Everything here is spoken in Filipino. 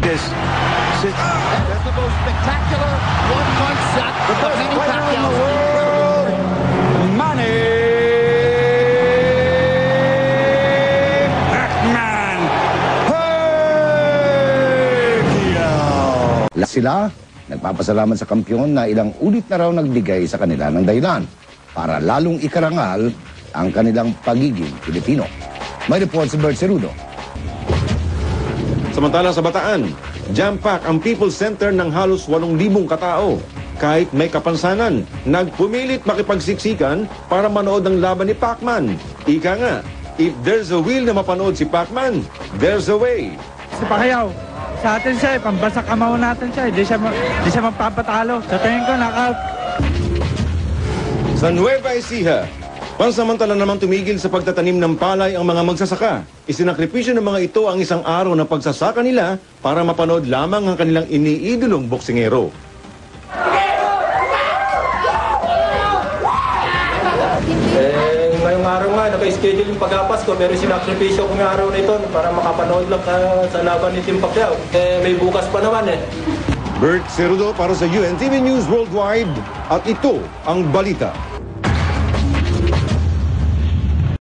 this. That's the most spectacular one-punch shot of Manny Pacquiao's world, Manny Pacman Pacquiao. Sila, nagpapasalamat sa kampiyon na ilang ulit na raw nagbigay sa kanila ng dahilan para lalong ikarangal ang kanilang pagiging Pilipino. May report si Bert Cerudo. Samantala sa Bataan, jam-pack ang People's Center ng halos 8,000 katao. Kahit may kapansanan, nagpumilit makipagsiksikan para manood ng laban ni Pacman. Ika nga, if there's a will na mapanood si Pacman, there's a way. Si Pacquiao, sa atin siya, pambasa kamao natin siya, di siya magpapatalo. Sa tingin ko, knockout. Sa Nueva Ecija, pansamantala naman tumigil sa pagtatanim ng palay ang mga magsasaka. Isinakripisyo ng mga ito ang isang araw na pagsasaka nila para mapanood lamang ang kanilang iniidolong boksingero. Ngayong araw nga, naka-schedule yung pag-apas ko, pero sinakripisyo ko ng araw na ito para makapanood lang sa laban ni Tim Pacquiao. May bukas pa naman Bert Cerudo para sa UNTV News Worldwide at ito ang balita.